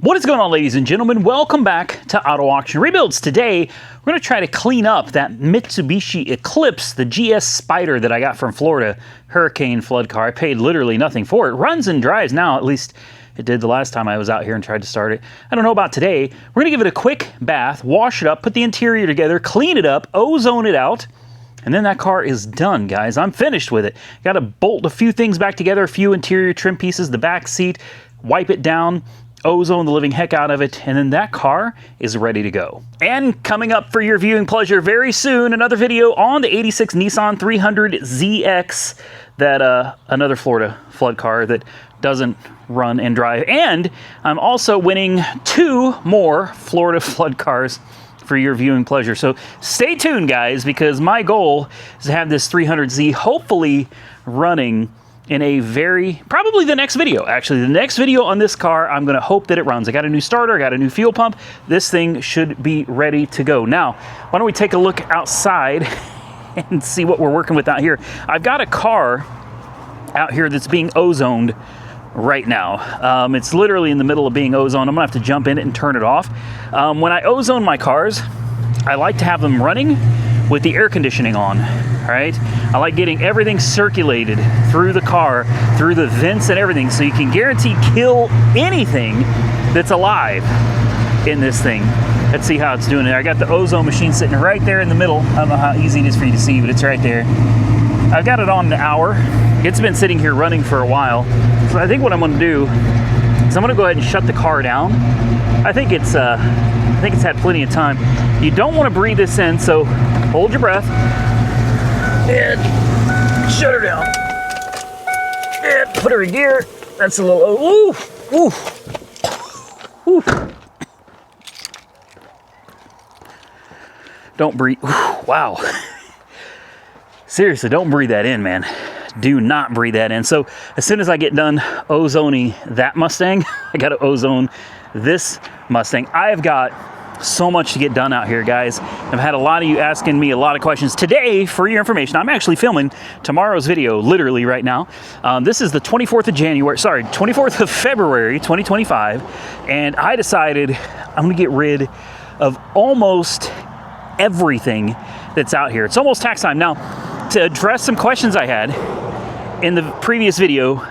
What is going on, ladies and gentlemen? Welcome back to Auto Auction Rebuilds. Today, we're going to try to clean up that Mitsubishi Eclipse, the GS Spider that I got from Florida, hurricane flood car. I paid literally nothing for it. Runs and drives now, at least it did the last time I was out here and tried to start it. I don't know about today. We're going to give it a quick bath, wash it up, put the interior together, clean it up, ozone it out, and then that car is done, guys. I'm finished with it. Got to bolt a few things back together, a few interior trim pieces, the back seat, wipe it down, ozone the living heck out of it, and then that car is ready to go. And coming up for your viewing pleasure very soon, another video on the 86 Nissan 300ZX, that another Florida flood car that doesn't run and drive. And I'm also winning 2 more Florida flood cars for your viewing pleasure. So stay tuned, guys, because my goal is to have this 300Z hopefully running in a probably the next video. Actually, the next video on this car, I'm gonna hope that it runs. I got a new starter, I got a new fuel pump. This thing should be ready to go. Now, why don't we take a look outside and see what we're working with out here. I've got a car out here that's being ozoned right now. It's literally in the middle of being ozoned. I'm gonna have to jump in it and turn it off. When I ozone my cars, I like to have them running with the air conditioning on, right? I like getting everything circulated through the car, through the vents and everything, so you can guarantee kill anything that's alive in this thing. Let's see how it's doing there. I got the ozone machine sitting right there in the middle. I don't know how easy it is for you to see, but it's right there. I've got it on an hour. It's been sitting here running for a while. So I think what I'm gonna do is I'm gonna go ahead and shut the car down. I think it's had plenty of time. You don't want to breathe this in, so hold your breath and shut her down. And put her in gear. That's a little, ooh, ooh, ooh. Don't breathe, wow. Seriously, don't breathe that in, man. Do not breathe that in. So as soon as I get done ozoning that Mustang, I got to ozone this Mustang. I've got so much to get done out here, guys. I've had a lot of you asking me a lot of questions. Today, for your information, I'm actually filming tomorrow's video literally right now. This is the 24th of February 2025, and I decided I'm gonna get rid of almost everything that's out here. It's almost tax time. Now, to address some questions I had in the previous video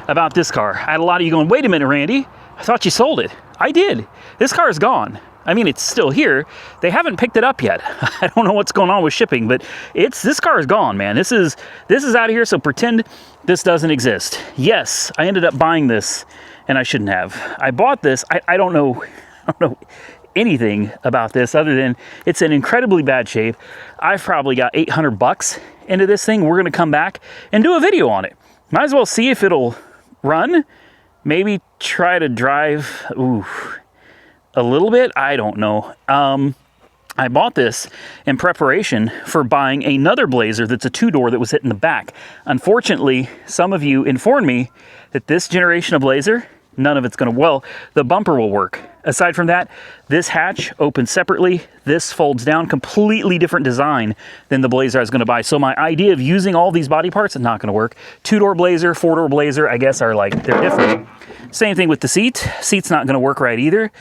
about this car, I had a lot of you going, wait a minute, Randy, I thought you sold it. I did. This car is gone. I mean, it's still here. They haven't picked it up yet. I don't know what's going on with shipping, but this car is gone, man. This is out of here, so pretend this doesn't exist. Yes, I ended up buying this, and I shouldn't have. I bought this. I don't know anything about this other than it's in incredibly bad shape. I've probably got $800 into this thing. We're gonna come back and do a video on it. Might as well see if it'll run. Maybe try to drive, a little bit, I don't know. I bought this in preparation for buying another Blazer that's a 2-door that was hit in the back. Unfortunately, some of you informed me that this generation of Blazer, none of it's gonna, well, the bumper will work. Aside from that, this hatch opens separately. This folds down, completely different design than the Blazer I was gonna buy. So my idea of using all these body parts is not gonna work. 2-door Blazer, 4-door Blazer, I guess are like, they're different. Same thing with the seat. Seat's not gonna work right either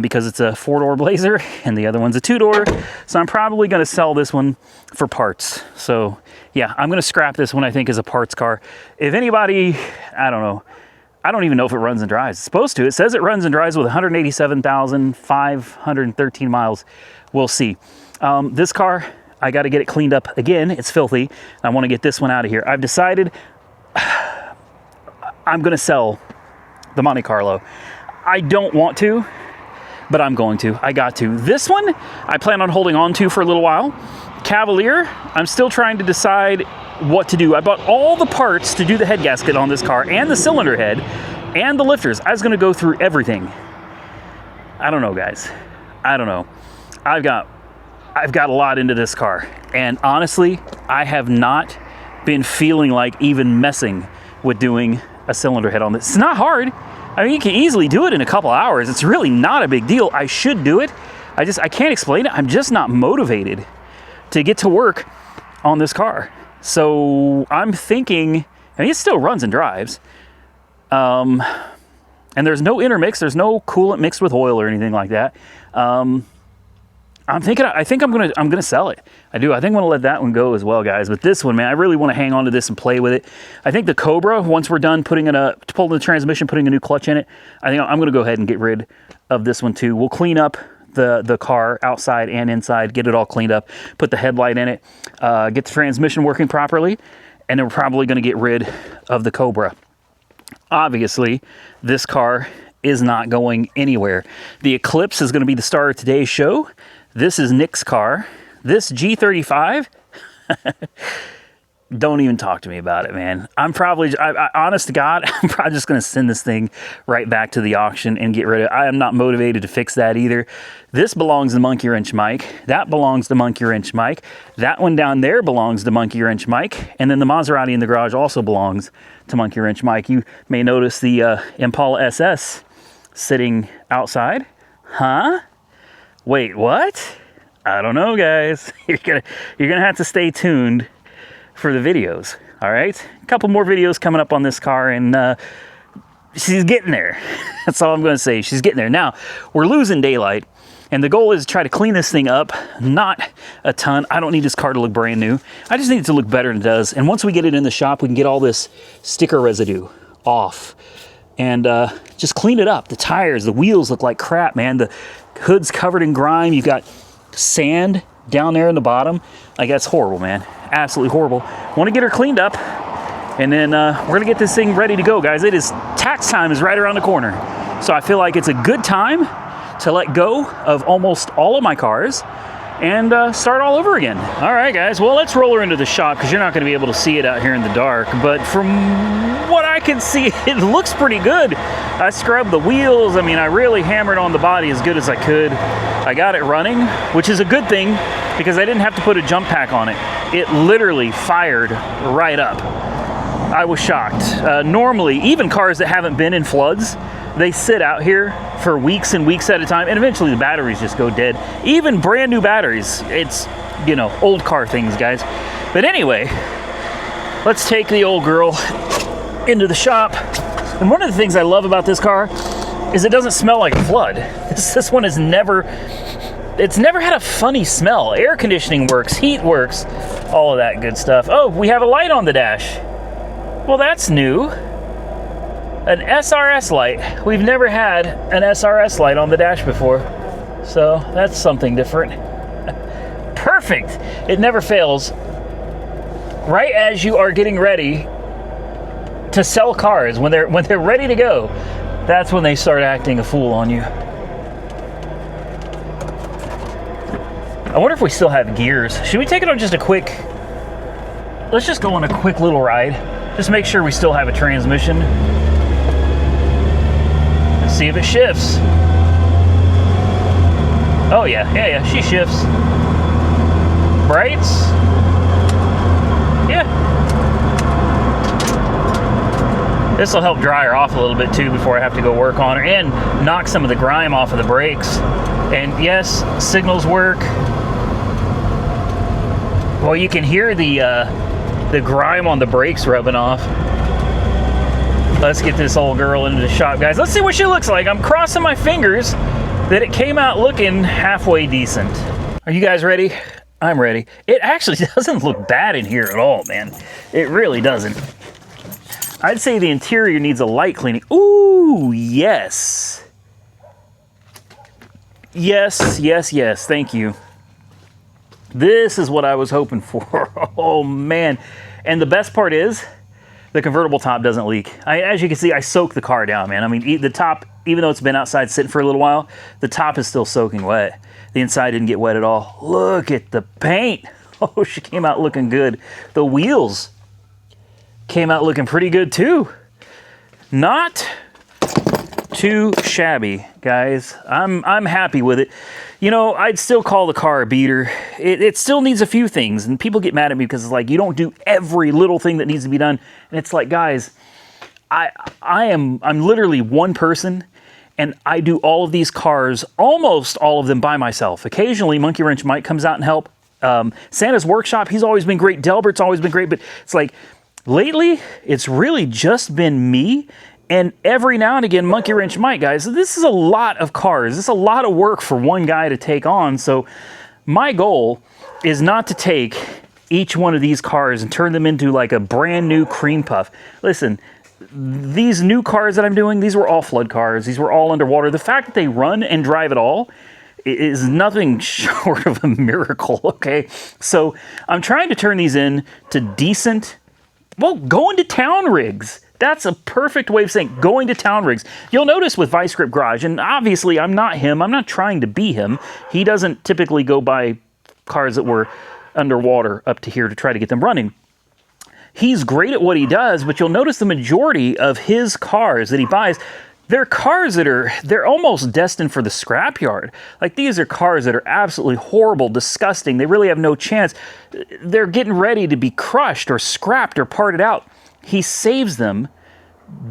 because it's a 4-door Blazer and the other one's a 2-door. So I'm probably gonna sell this one for parts. So yeah, I'm gonna scrap this one, I think, as a parts car. If anybody, I don't know, I don't even know if it runs and drives. It's supposed to. It says it runs and drives with 187,513 miles. We'll see. This car, I got to get it cleaned up again. It's filthy. I want to get this one out of here. I've decided I'm going to sell the Monte Carlo. I don't want to, but I'm going to. I got to. This one, I plan on holding on to for a little while. Cavalier, I'm still trying to decide what to do. I bought all the parts to do the head gasket on this car and the cylinder head and the lifters. I was going to go through everything. I don't know, guys. I don't know. I've got a lot into this car, and honestly, I have not been feeling like even messing with doing a cylinder head on this. It's not hard. I mean, you can easily do it in a couple hours. It's really not a big deal. I should do it. I can't explain it. I'm just not motivated to get to work on this car. So I'm thinking, I mean, it still runs and drives. And there's no intermix. There's no coolant mixed with oil or anything like that. I think I'm gonna sell it. I do. I think I'm gonna let that one go as well, guys. But this one, man, I really want to hang on to this and play with it. I think the Cobra, once we're done pulling the transmission, putting a new clutch in it, I think I'm gonna go ahead and get rid of this one too. We'll clean up the car outside and inside, get it all cleaned up, put the headlight in it, get the transmission working properly, and then we're probably gonna get rid of the Cobra. Obviously, this car is not going anywhere. The Eclipse is going to be the star of today's show. This is Nick's car. This G35, don't even talk to me about it, man. Honest to God, I'm probably just going to send this thing right back to the auction and get rid of it. I am not motivated to fix that either. This belongs to Monkey Wrench Mike. That belongs to Monkey Wrench Mike. That one down there belongs to Monkey Wrench Mike. And then the Maserati in the garage also belongs to Monkey Wrench Mike. You may notice the Impala SS sitting outside. Huh? Wait, what? I don't know, guys. You're gonna have to stay tuned for the videos. All right, a couple more videos coming up on this car, and she's getting there. That's all I'm gonna say. She's getting there. Now we're losing daylight, and the goal is to try to clean this thing up. Not a ton. I don't need this car to look brand new. I just need it to look better than it does. And once we get it in the shop, we can get all this sticker residue off and just clean it up. The tires, the wheels look like crap, man. The hood's covered in grime. You've got sand down there in the bottom. Like, that's horrible, man. Absolutely horrible. Want to get her cleaned up, and then we're gonna get this thing ready to go, guys. Tax time is right around the corner, so I feel like it's a good time to let go of almost all of my cars and start all over again. All right, guys. Well, let's roll her into the shop because you're not going to be able to see it out here in the dark. But from what I can see, it looks pretty good. I scrubbed the wheels. I mean, I really hammered on the body as good as I could. I got it running, which is a good thing because I didn't have to put a jump pack on it. It literally fired right up. I was shocked. Normally, even cars that haven't been in floods, they sit out here for weeks and weeks at a time, and eventually the batteries just go dead. Even brand new batteries. It's, old car things, guys. But anyway, let's take the old girl into the shop. And one of the things I love about this car is it doesn't smell like a flood. This one has never had a funny smell. Air conditioning works, heat works, all of that good stuff. Oh, we have a light on the dash. Well, that's new. An SRS light. We've never had an SRS light on the dash before, so that's something different. Perfect. It never fails. Right as you are getting ready to sell cars, when they're ready to go, that's when they start acting a fool on you. I wonder if we still have gears. Should we take it on just a quick... Let's just go on a quick little ride. Just make sure we still have a transmission. See if it shifts. Oh yeah, she shifts. Brights. Yeah. This will help dry her off a little bit too before I have to go work on her and knock some of the grime off of the brakes. And yes, signals work. Well, you can hear the grime on the brakes rubbing off. Let's get this old girl into the shop, guys. Let's see what she looks like. I'm crossing my fingers that it came out looking halfway decent. Are you guys ready? I'm ready. It actually doesn't look bad in here at all, man. It really doesn't. I'd say the interior needs a light cleaning. Ooh, yes. Yes, yes, yes. Thank you. This is what I was hoping for. Oh, man. And the best part is, the convertible top doesn't leak. As you can see, I soaked the car down, man. I mean, the top, even though it's been outside sitting for a little while, the top is still soaking wet. The inside didn't get wet at all. Look at the paint. Oh, she came out looking good. The wheels came out looking pretty good too. Not too shabby, guys. I'm happy with it. I'd still call the car a beater. It still needs a few things, and people get mad at me because it's like, you don't do every little thing that needs to be done. And it's like, guys, I'm literally one person, and I do all of these cars, almost all of them by myself. Occasionally, Monkey Wrench Mike comes out and help. Santa's Workshop, he's always been great. Delbert's always been great, but it's like, lately, it's really just been me And every now and again, monkey wrench might, guys. This is a lot of cars. This is a lot of work for one guy to take on. So my goal is not to take each one of these cars and turn them into like a brand new cream puff. Listen, these new cars that I'm doing, these were all flood cars. These were all underwater. The fact that they run and drive at all is nothing short of a miracle, okay? So I'm trying to turn these into decent, well, going to town rigs. That's a perfect way of saying going to town rigs. You'll notice with Vice Grip Garage, and obviously I'm not him. I'm not trying to be him. He doesn't typically go buy cars that were underwater up to here to try to get them running. He's great at what he does, but you'll notice the majority of his cars that he buys, they're cars that they're almost destined for the scrapyard. Like, these are cars that are absolutely horrible, disgusting. They really have no chance. They're getting ready to be crushed or scrapped or parted out. He saves them,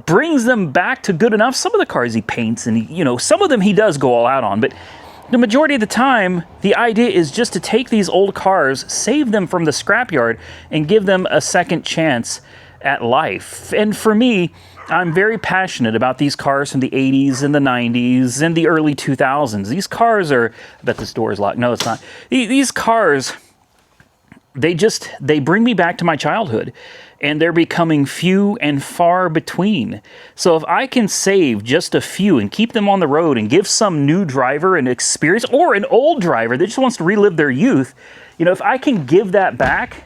brings them back to good enough. Some of the cars he paints, and some of them he does go all out on, but the majority of the time, the idea is just to take these old cars, save them from the scrapyard, and give them a second chance at life. And for me, I'm very passionate about these cars from the 80s and the 90s and the early 2000s. These cars are, I bet this door is locked. No, it's not. These cars, they bring me back to my childhood, and they're becoming few and far between. So if I can save just a few and keep them on the road and give some new driver an experience, or an old driver that just wants to relive their youth, if I can give that back,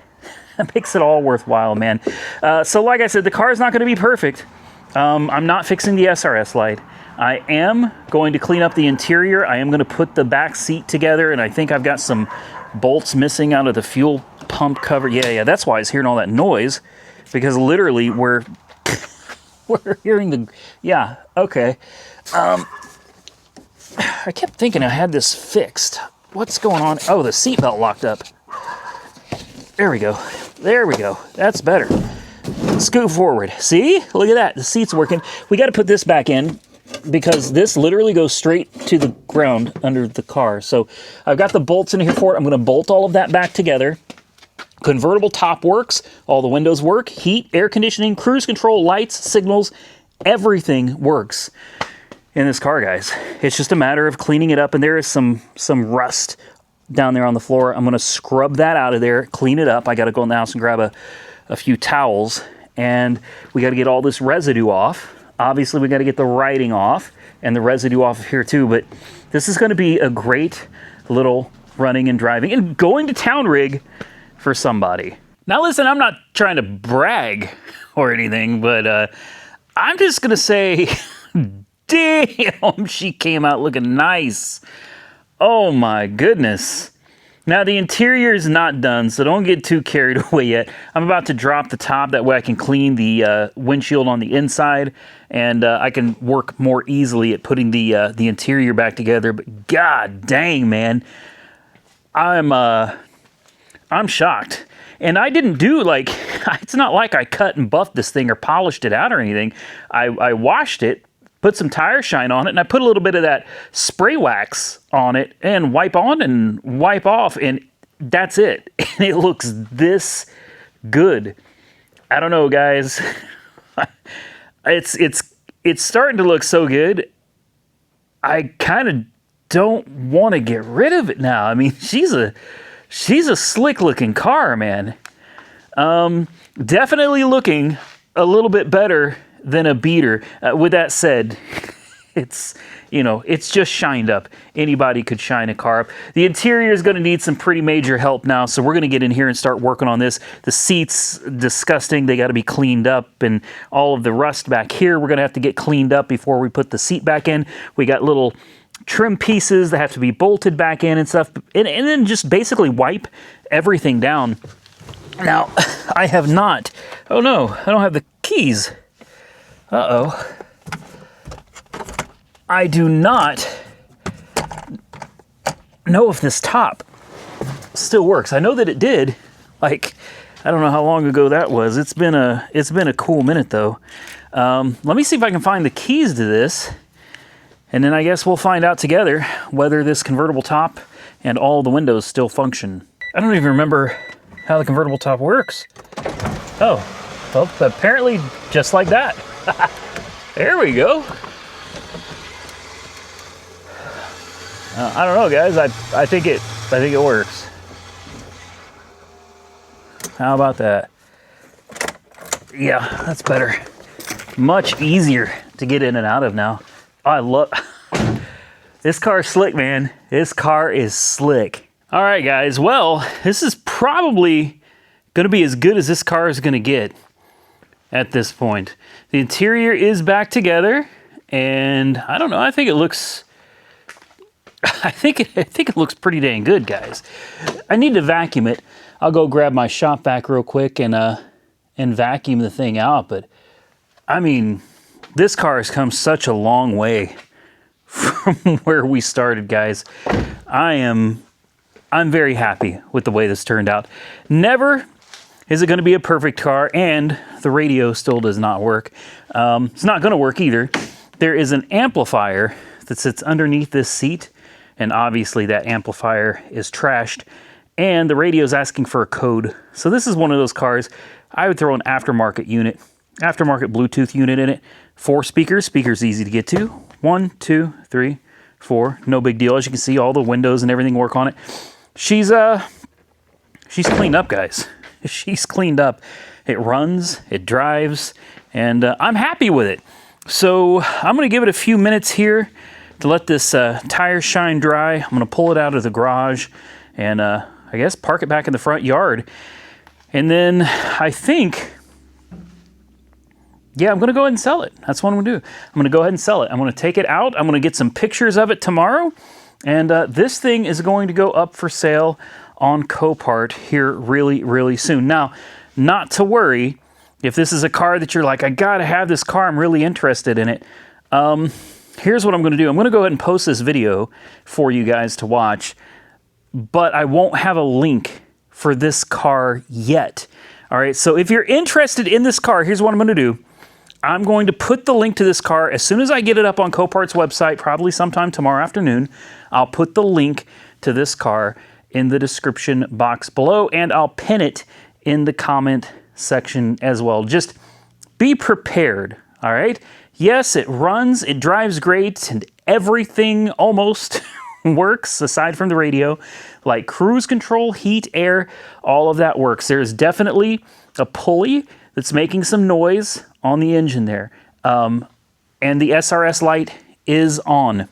that makes it all worthwhile, man. So like I said, the car is not going to be perfect. I'm not fixing the SRS light. I am going to clean up the interior. I am going to put the back seat together, and I think I've got some bolts missing out of the fuel pump cover. Yeah, that's why I was hearing all that noise, because literally we're hearing the, yeah, okay. I kept thinking I had this fixed. What's going on? Oh, the seatbelt locked up. There we go. That's better. Scoot forward. See? Look at that. The seat's working. We got to put this back in, because this literally goes straight to the ground under the car. So I've got the bolts in here for it. I'm going to bolt all of that back together. Convertible top works. All the windows work. Heat, air conditioning, cruise control, lights, signals. Everything works in this car, guys. It's just a matter of cleaning it up, and there is some rust down there on the floor. I'm going to scrub that out of there, clean it up. I got to go in the house and grab a few towels, and we got to get all this residue off. Obviously, we got to get the writing off and the residue off of here too, but this is going to be a great little running and driving and going to town rig for somebody. Now listen, I'm not trying to brag or anything, but I'm just going to say, damn, she came out looking nice. Oh my goodness. Now the interior is not done, so don't get too carried away yet. I'm about to drop the top, that way I can clean the windshield on the inside, and I can work more easily at putting the interior back together. But god dang, man, I'm shocked. And I didn't do it's not like I cut and buffed this thing or polished it out or anything. I washed it, put some tire shine on it, and I put a little bit of that spray wax on it and wipe on and wipe off, and that's it. And it looks this good. I don't know, guys. It's starting to look so good. I kind of don't want to get rid of it now. I mean, she's a slick looking car, man. Definitely looking a little bit better than a beater. With that said, it's just shined up. Anybody could shine a car up. The interior is going to need some pretty major help now, so we're going to get in here and start working on this. The seats, disgusting. They got to be cleaned up, and all of the rust back here, we're going to have to get cleaned up before we put the seat back in. We got little trim pieces that have to be bolted back in and stuff, and then just basically wipe everything down. Now, I have not, oh no, I don't have the keys. Uh-oh. I do not know if this top still works. I know that it did. I don't know how long ago that was. It's been a cool minute though. Let me see if I can find the keys to this, and then I guess we'll find out together whether this convertible top and all the windows still function. I don't even remember how the convertible top works. Oh, well, apparently just like that. There we go. I don't know, guys. I think it works. How about that? Yeah, that's better. Much easier to get in and out of now. I love this car is slick, man. This car is slick. All right, guys. Well, this is probably going to be as good as this car is going to get at this point. The interior is back together, and I don't know. I think it looks. I think it looks pretty dang good, guys. I need to vacuum it. I'll go grab my shop vac real quick and vacuum the thing out. But I mean, this car has come such a long way from where we started, guys. I'm very happy with the way this turned out. Never is it going to be a perfect car, and the radio still does not work. It's not going to work either. There is an amplifier that sits underneath this seat, and obviously that amplifier is trashed, and the radio is asking for a code. So this is one of those cars I would throw an aftermarket Bluetooth unit in it. 4 speakers. Speakers easy to get to. 1, 2, 3, 4. No big deal. As you can see, all the windows and everything work on it. She's cleaned up, guys. She's cleaned up. It runs, it drives, and I'm happy with it. So I'm going to give it a few minutes here to let this tire shine dry. I'm going to pull it out of the garage and I guess park it back in the front yard. And then I think, yeah, I'm going to go ahead and sell it. That's what I'm going to do. I'm going to go ahead and sell it. I'm going to take it out. I'm going to get some pictures of it tomorrow. And this thing is going to go up for sale on Copart here really, really soon. Now, not to worry, if this is a car that you're like, I got to have this car, I'm really interested in it. Here's what I'm going to do. I'm going to go ahead and post this video for you guys to watch, but I won't have a link for this car yet. All right, so if you're interested in this car, here's what I'm going to do. I'm going to put the link to this car as soon as I get it up on Copart's website, probably sometime tomorrow afternoon. I'll put the link to this car in the description box below, and I'll pin it in the comment section as well. Just be prepared, all right? Yes, it runs, it drives great, and everything almost works aside from the radio. Like cruise control, heat, air, all of that works. There's definitely a pulley that's making some noise on the engine there. And the SRS light is on.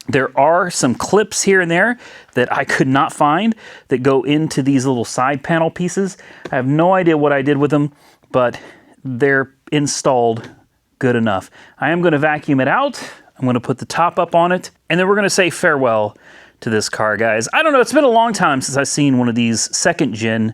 There are some clips here and there that I could not find that go into these little side panel pieces. I have no idea what I did with them, but they're installed good enough. I am going to vacuum it out. I'm going to put the top up on it, and then we're going to say farewell to this car, guys. I don't know. It's been a long time since I've seen one of these second-gen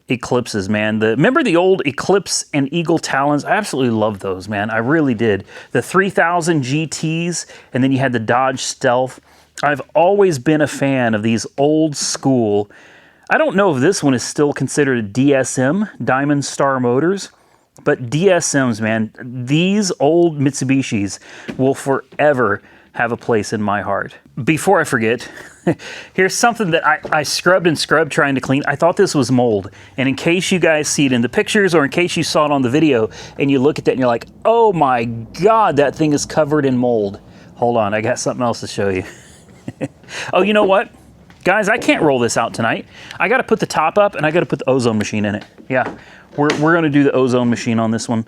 Eclipses, man. Remember the old Eclipse and Eagle Talons? I absolutely love those, man. I really did. The 3000 GTs, and then you had the Dodge Stealth. I've always been a fan of these old school. I don't know if this one is still considered a DSM, Diamond Star Motors, but DSMs, man, these old Mitsubishis will forever have a place in my heart. Before I forget, here's something that I scrubbed and scrubbed trying to clean. I thought this was mold. And in case you guys see it in the pictures or in case you saw it on the video and you look at that and you're like, oh my God, that thing is covered in mold. Hold on, I got something else to show you. Oh, you know what? Guys, I can't roll this out tonight. I got to put the top up and I got to put the ozone machine in it. Yeah, we're going to do the ozone machine on this one.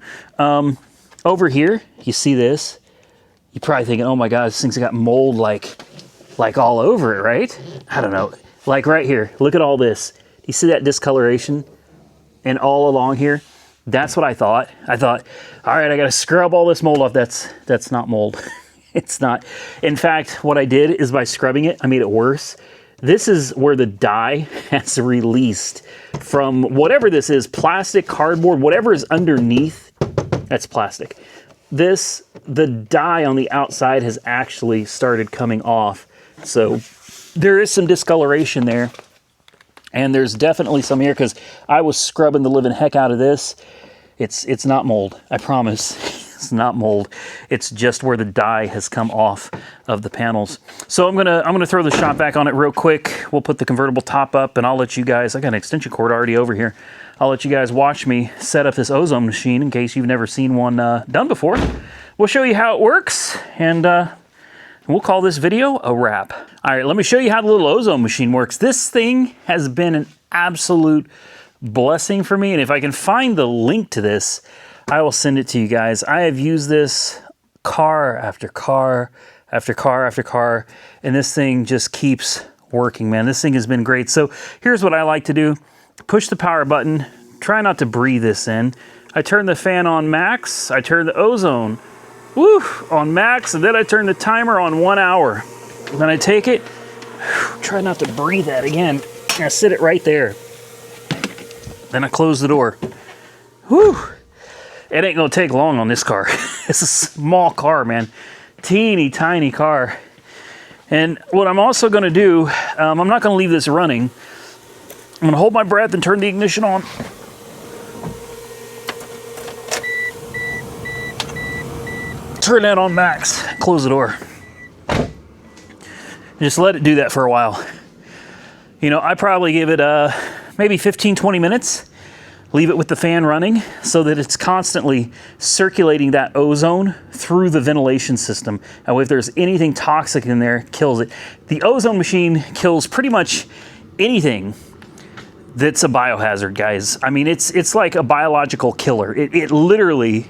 Over here, you see this? You're probably thinking, oh my God, this thing's got mold like all over it, right? I don't know. Like right here, look at all this. You see that discoloration? And all along here? That's what I thought. I thought, all right, I got to scrub all this mold off. That's not mold. It's not. In fact, what I did is by scrubbing it, I made it worse. This is where the dye has released from whatever this is, plastic, cardboard, whatever is underneath, that's plastic. The dye on the outside has actually started coming off. So there is some discoloration there. And there's definitely some here because I was scrubbing the living heck out of this. It's not mold, I promise. It's not mold. It's just where the dye has come off of the panels. So I'm gonna throw the shop vac on it real quick. We'll put the convertible top up and I'll let you guys, I got an extension cord already over here. I'll let you guys watch me set up this ozone machine in case you've never seen one done before. we'll show you how it works, and we'll call this video a wrap. All right, let me show you how the little Ozone machine works. This thing has been an absolute blessing for me, and if I can find the link to this, I will send it to you guys. I have used this car after car after car after car, and this thing just keeps working, man. This thing has been great. So here's what I like to do. Push the power button. Try not to breathe this in. I turn the fan on max. I turn the Ozone on max, and then I turn the timer on 1 hour. Then I take it. Try not to breathe that again. I sit it right there. Then I close the door. Whew. It ain't gonna take long on this car. It's a small car, man. Teeny tiny car. And what I'm also gonna do, I'm not gonna leave this running. I'm gonna hold my breath and turn the ignition on. Turn that on max, close the door. Just let it do that for a while. You know, I probably give it maybe 15, 20 minutes. Leave it with the fan running so that it's constantly circulating that ozone through the ventilation system. And if there's anything toxic in there, it kills it. The Ozone machine kills pretty much anything that's a biohazard, guys. I mean, it's like a biological killer. It literally,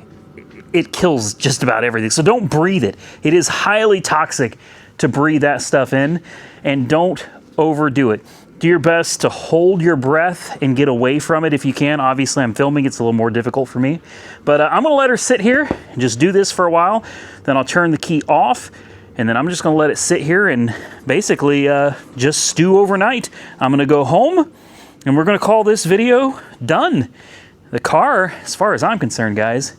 it kills just about everything. So don't breathe it. It is highly toxic to breathe that stuff in, and don't overdo it. Do your best to hold your breath and get away from it if you can. Obviously, I'm filming. It's a little more difficult for me. But I'm going to let her sit here and just do this for a while. Then I'll turn the key off, and then I'm just going to let it sit here and basically just stew overnight. I'm going to go home, and we're going to call this video done. The car, as far as I'm concerned, guys,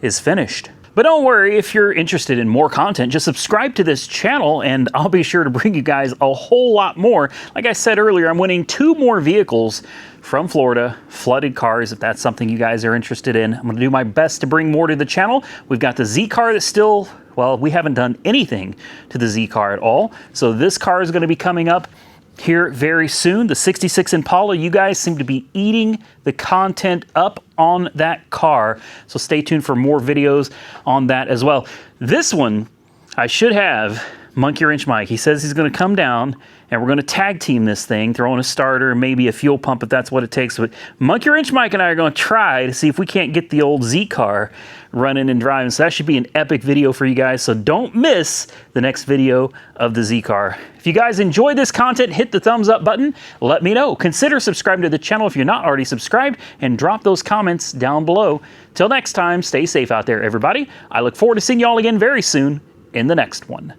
is finished. But don't worry, if you're interested in more content, just subscribe to this channel and I'll be sure to bring you guys a whole lot more. Like I said earlier, I'm winning 2 more vehicles from Florida, flooded cars, if that's something you guys are interested in. I'm gonna do my best to bring more to the channel. We've got the Z car that's still, well, we haven't done anything to the Z car at all. So this car is gonna be coming up here very soon. The 66 Impala, you guys seem to be eating the content up on that car. So stay tuned for more videos on that as well. This one, I should have Monkey Wrench Mike. He says he's gonna come down and we're gonna tag team this thing, throw in a starter and maybe a fuel pump if that's what it takes. But Monkey Wrench Mike and I are gonna try to see if we can't get the old Z car running and driving. So that should be an epic video for you guys. So don't miss the next video of the Z car. If you guys enjoyed this content, hit the thumbs up button. Let me know. Consider subscribing to the channel if you're not already subscribed, and drop those comments down below. Till next time, stay safe out there, everybody. I look forward to seeing you all again very soon in the next one.